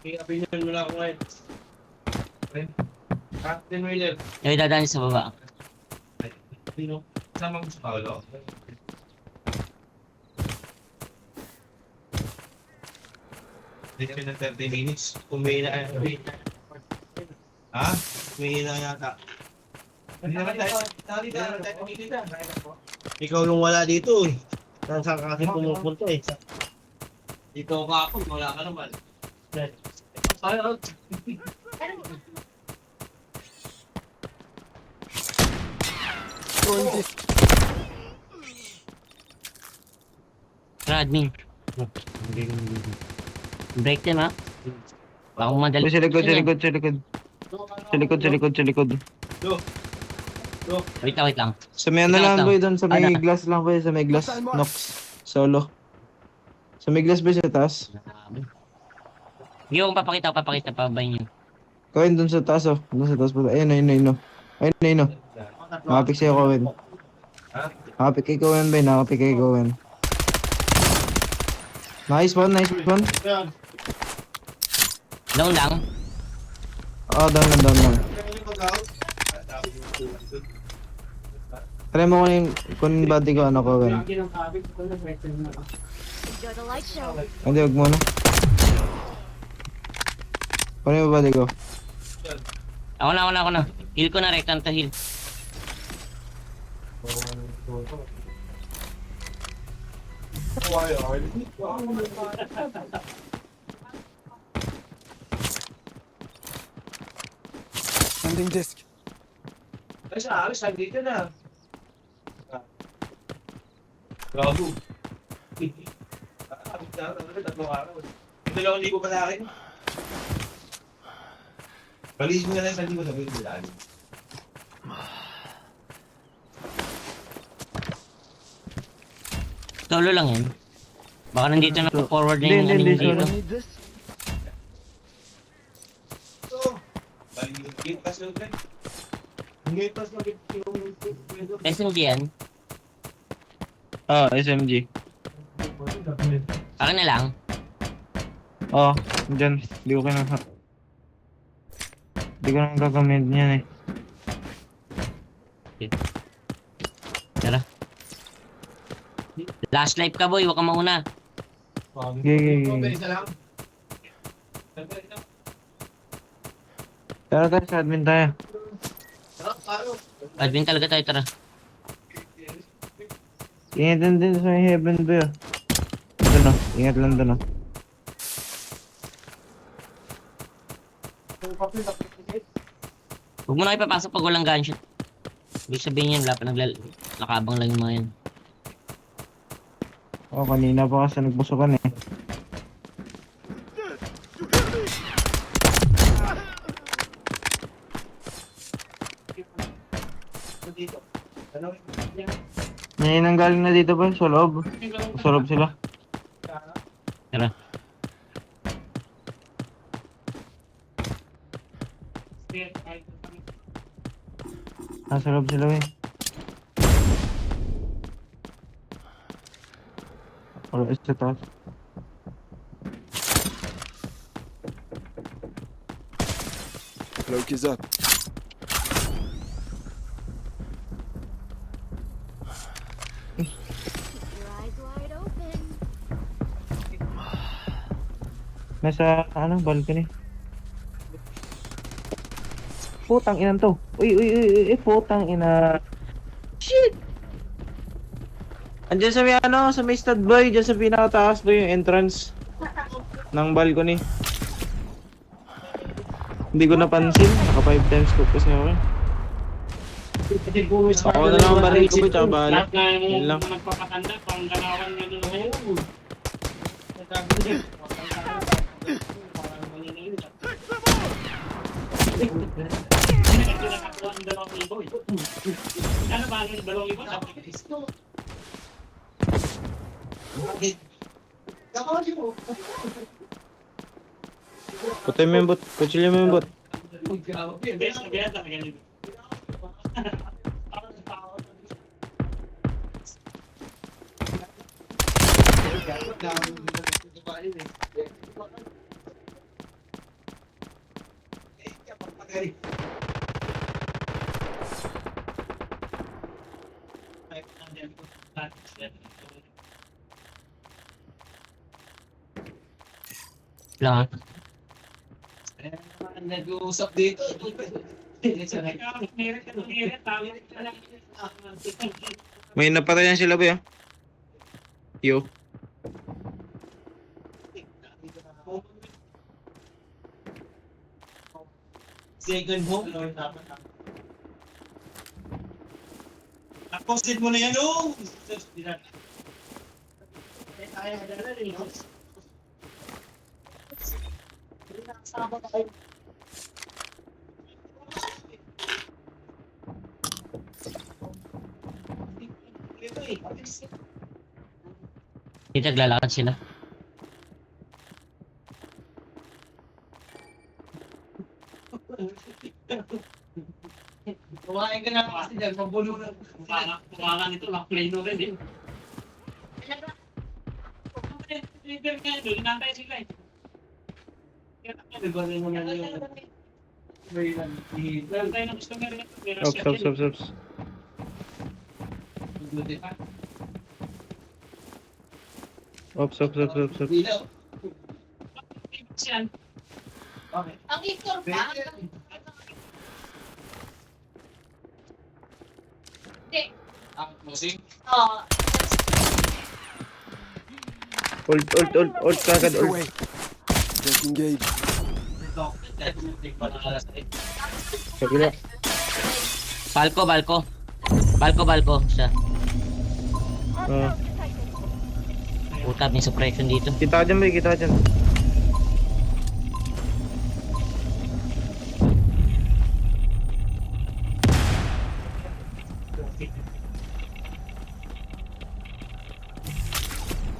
I-opinion mo na ako ngayon. Captain Wheeler. Yung dadaan sa baba. Sino? Sama mo sa Paolo? Dito ng 30 minutes. Umihi na. Ha? Umihi na yata. Hindi naman tayo kumikita. Ikaw yung wala dito eh. Saan ka kasi pumupunta eh. Ikaw ka ako, wala ka naman. Ayaw. Tara, admin. Break them, ha? Baka madali. Sa likod, sa likod, sa likod. Sa likod, sa likod, sa likod. Wait lang. Sa may ano lang boy, doon sa may Ano? glass lang boy, sa may glass. Nox. Solo. Sa may glass boy sa taas. Hindi ko papakita pa ba niyo. Kawin doon sa taas oh. Doon sa taas po. Ayun, ayun, ayun. Ayun, ayun. Nakapik sa'yo Kawin. Nakapik kay Kawin boy, nakapik kay Kawin. Nice one, nice one. Down lang. Oh, down lang, down lang. Try mo kung body ko ano Kawin. Enjoy the light show. Hindi, wag mo na. Kung yung body ko. Ako na. Heal ko na, rectangle heal. Sending disc. Ay, sa alis, dito na. Gago. Tatlong araw. Ito lang ang libo pa sa akin. Palis mo na lang sa libo sa libo daan. Solo lang yan. Baka nandito na forward na yung Hindi, dito. solo. Need this? Bali yung gate pass lang tayo. Yung gate pass lang yung SMG yan. Ah, SMG. Akin na lang. Oh, dyan. Hindi ko kinaka. Hindi ko nang gagamit niyan eh. Tara. Last life ka boy, huwag ka mauna. Gigi. Tara tayo sa admin tayo. Admin talaga tayo, tara. Ingat din sa may heaven ba yun? Doon o, ingat lang doon o. Huwag mo na kayo papasok pag walang gunshot. Ibig sabihin yan, wala pa nakabang lang yung mga yan. Oh, kanina pa kasi nagbusukan eh. May nanggaling na dito ba? Sa loob? Sa loob sila? Tara. Nasa loob sila eh. Wala isa taas. Cloak is up. Keep your eyes wide open. Nasa ano, balcony. Putang inan to. Uy, putang ina. Shit! Andiyan sa may ano, sa may stud boy, dyan sa pinakataas boy yung entrance ng balcony. Hindi ko napansin, naka 5 times scope kasi ako. Ako na lang ang baril ko boy, tsaka bala. Yun lang. Nagpapatanda, pang ganawan nga doon ngayon. Ano ba ang dalawang iba? Putay mo yung bot, kutsilyo mo yung bot. Lang. Nag-uusap dito. May napatayan sila ba yun? Yo. Second home. Posted mo na yan, oh! Dito naglalakad sila. Kumain ka na kasi dyan, mabulo na. Kumangan nito, plano rin eh. Leader nga doon, inantay sila eh. Diba rin mo na yung... Inantay na gusto nga rin. Ops. Ops. Bilaw. Siyan. Okay. Ang Victor pa? Hindi. Ang musing. Oo. Ult kagad, ult. Away. Disengage. Kabila. Balko siya. Ah. Puta, may suppression dito. Kita dyan, boy. Kita dyan.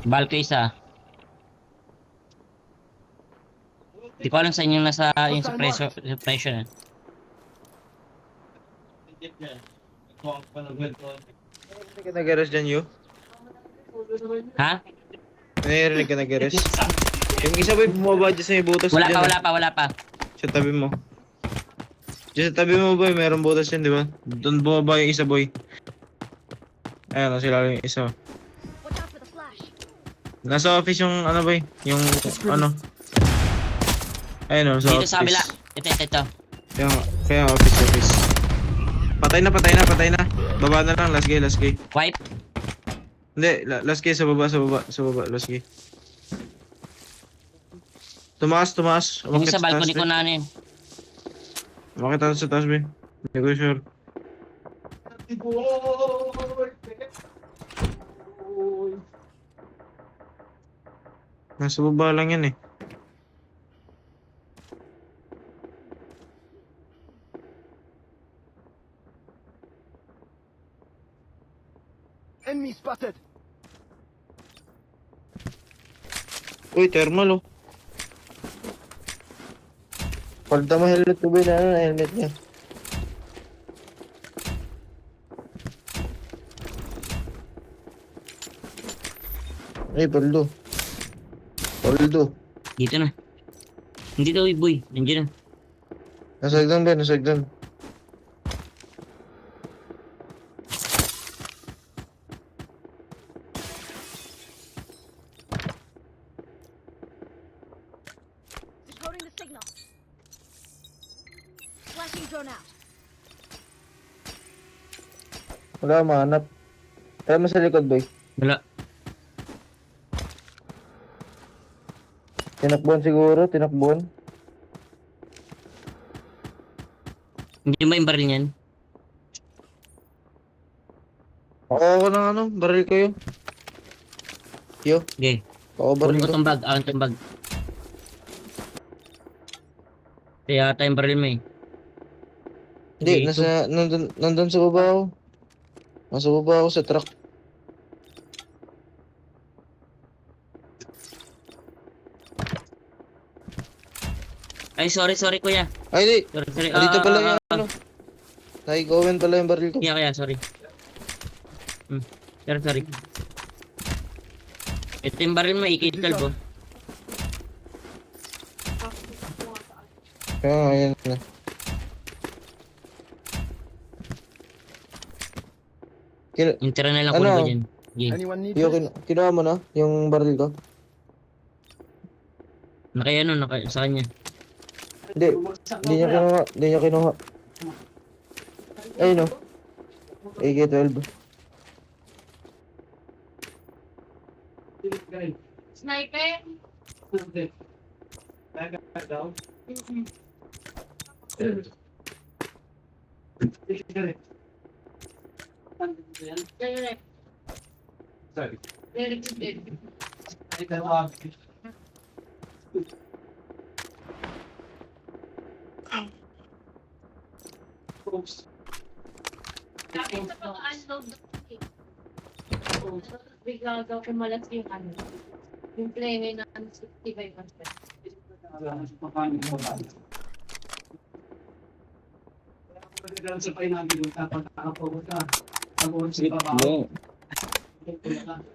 Balko isa. Di ko alam sa inyo nasa yung suppression eh. Narinig ka nag-aras dyan, yo? Ha? Narinig ka nag-aras? Yung isa, boy, bumaba dyan sa may butas. dyan, ah. Wala pa. Sa tabi mo. Diyan sa tabi mo, boy, meron butas yan, di ba? Doon bumaba yung isa, boy. Ayan, sila lang yung isa. Watch out for the flash. Nasa office yung, ano, boy? Yung, ano? Ayun, sa Dito office. sa kabila. Ito. Kaya office. Patay na. Baba na lang, last game. Wipe. Hindi, last game, sa baba, last game. Tumaas. Yung Umakit sa balcony ko boy. na ano yun. Umakit sa taas, boy. Hindi ko sure. Nasa baba lang yan eh. Enemy spotted. Uy, thermal oh. Palda mo helmet ko, boy, na helmet niya. Ay, paldo. Dito na. Hindi daw boy. Nandiyan na. Nasagdan ba? Decoding the signal. Flashing drone out. Wala mahanap. Tara mo sa likod, boy. Wala. Tinakbuhan siguro, Hindi ba yung baril niyan? Ako ng ano, baril kayo. Yo, Okay. ako baril Kunin ko ko. tong bag. Akin tong bag. Kaya yata yung baril mo eh. Hindi, Dito. nandun sa baba ako. Nasa baba ako sa truck. Ay, sorry kuya. Ay, di. Sorry. Dito pala yung ano. Nai-Owen pala yung baril ko. Kaya, sorry. Sorry. Ito yung baril mo, AK-12 oh. Kaya nga, yan na. Yung tira na lang Ano? kunin ko dyan. Game. Anyone need Yung this? kinuha mo na? Yung baril ko? Sa kanya. Hindi. Hindi niya kinuha. Hindi niya kinuha. Ayun o. AK-12. Sniper? Direct. Sorry. Direct. Ay, dalawa. Dapat sa pag-unload bigla daw kumalat yung ano. Yung play na 65%.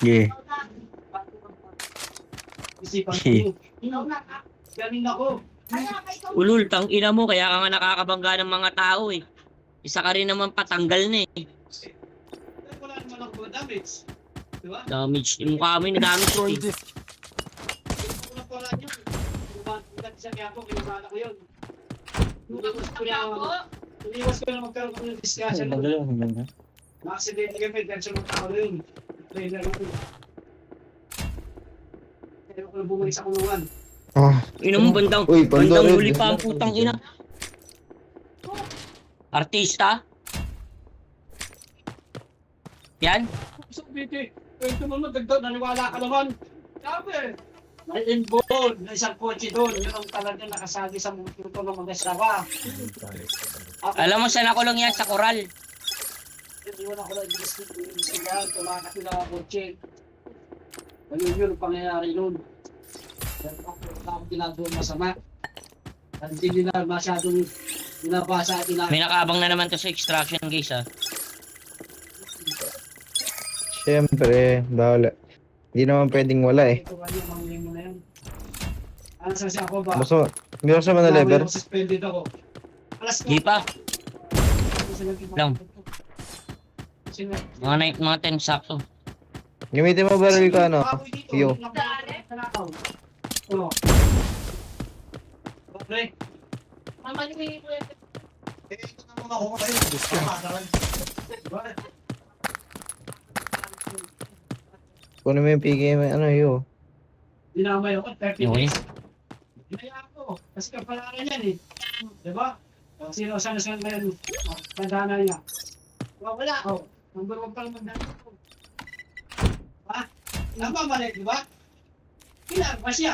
Yeah. Ikaw na ka. Galing ako. Kaya ka ikaw. Ulul, tang ina mo, kaya ka nga nakakabangga ng mga tao eh. Isa ka rin naman patanggal na eh. Wala naman ako damage. Diba? Damage, yung mukha mo yung damage ko Throwing eh. disc. Wala yun. Bumat sa kaya ko, kinumana ko yun. Iniwas ko na magkaroon ko ng discussion. Ma-accidente kami, dahil sa mga tao na yun. Trainer ko. Kaya ko na bumalik sa kulungan. Ah. Ina mo, bandang Uy, bandang Pandored. huli pa ang putang ina. Artista? Yan? So, Piti, ito naman, dagdag, naniwala ka naman. Sabi, may involved na isang kotse doon. Yun ang talaga nakasagi sa mga tuto ng mga sawa. Alam mo saan ako lang yan? Sa koral. Hindi ko na ako na-investigahan, tumakas nila ang kotse. Ganun yun ang pangyayari nun. Pero ako ginagawa masama. At hindi nila masyadong binabasa at May nakaabang na naman to sa extraction guys ah. Siyempre, bawal. Hindi naman pwedeng wala eh. ito kanya, mangyayari mo na yan. Ano sabi ako ba? Basta, hindi ako sa mga lever. Suspended ako. Alas Di pa. Lang. Sino? Mga 10 sakto. Gamitin mo baril ko ano? Yo. Oo. Pre, Mamaliwi ko yung ito naman ako kayo. Diba? Kunin mo yung PKM, ano yo. Dinamay ako, 30 Yung days. Dinaya ako, kasi kapalaran yan eh. Diba? Sino sana na yan, mandana niya. Wala, oh. Number 1 pa lang mandana ko. Ha? Napamalik, diba? Kailangan pa siya.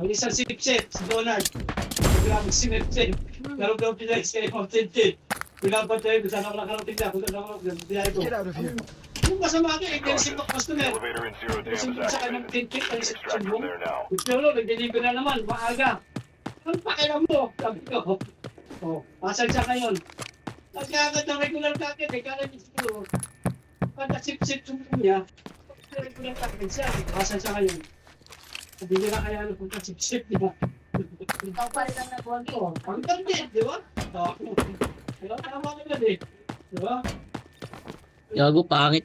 Isang sipsip, si Donald. Grabe sinipsip. Pero daw pinay sa iyo, tintin. Pinapatay, bisa na nakarating na. Kung ano, pinay ko. Get out of here. Kung masama ka, i-cancel mo customer. Elevator in zero Kasi damage sa kanyang activity. tintin, pala sa Extract mo. from there now. Pero nag-deliver na naman, maaga. Ang pakiram mo, sabi ko. Oh, masal siya ngayon. Nagkakad ng regular packet, eh, kala niya siguro. Pagka sip-sip sumo niya, regular packet siya, masal siya ngayon. Sabi niya na kaya ano kung sip-sip niya. ikaw pa rin ang nagwagi. Oh, ang ganda, di ba? Oh, pero tama ka na eh. Di ba? Gago, pangit.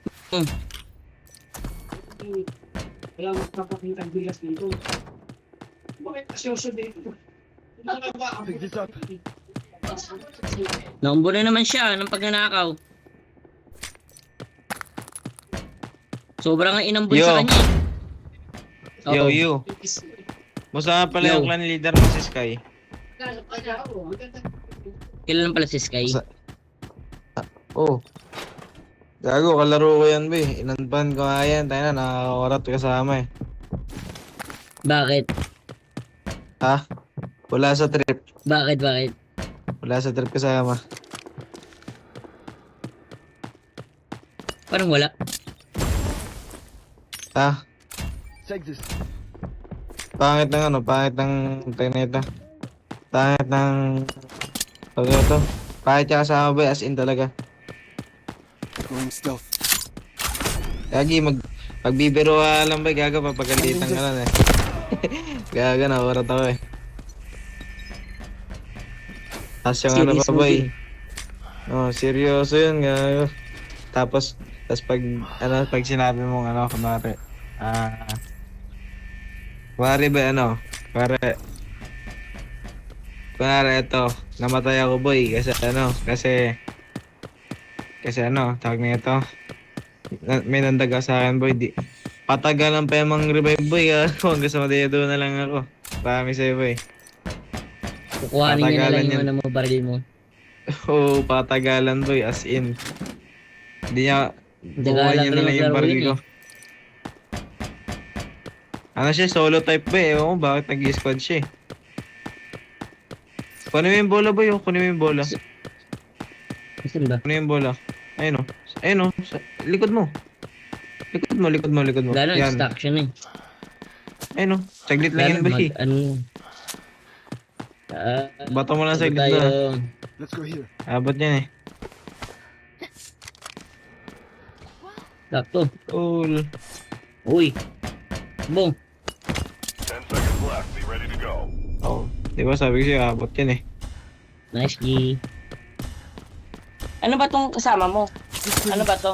Kaya magpapakita ang bigas dito. Bakit asyoso dito? Ano ba ang Pick this up. Naumbo na naman siya ng pagnanakaw. Sobrang nga inambol Yo. sa kanya. eh. Yo, Oo. yo. Musta nga pala Yo. yung clan leader mo si Sky? Kailan pala si Sky? Sa- Oh. Gago, kalaro ko yan, be. Inanban ko nga yan. Tayo na, nakakawarat kasama eh. Bakit? Ha? Wala sa trip. Bakit? Wala sa trip kasama. Parang wala. Ha? Take this. Pangit ng ano? Pangit ng teneta. Pangit ng... Pag ito. Pangit siya kasama ba? As in talaga. Going stealth. Gagi, pagbibiro ka lang ba? Gaga, papagalitan ka lang eh. Gaga, nawarat ako eh. Tapos yung ano Serious pa, boy. movie. Oh, seryoso yun. Tapos pag sinabi mong ano, kunwari ba kunwari ito, namatay ako, boy, kasi tawag na ito, may nandaga sa akin, boy, patagalan pa yung mga revive, boy, hanggang sa madayado na lang ako. Promise sa'yo, boy. Kukuhanin niya na Patagalan lang yung yan. ano mo, baril mo. Oo, patagalan, boy, as in. Hindi niya, Tagalan bukuhan niya na rin lang yung yung laro baril yun ko. Ano siya, solo type ba eh. Ewan ko bakit nag-squad siya eh. Kunin mo yung bola, boy, kunin mo yung bola. Saan ba? Kunin mo yung bola. Ayun o, likod mo. Likod mo. Wala na, Yan. instruction eh. Ayun o, saglit lang yan, boy. Ano? Bato mo lang sabi saglit na. Let's go here. Abot yan eh. Sakto. Cool. Uy. Bong. 10 seconds left. Be ready to go. Oh, di ba sabi ko sa'yo, abot yan eh. Nice, G. Ano ba tong kasama mo? Ano ba to?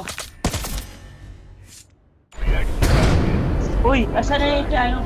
Uy, asan na yung ano?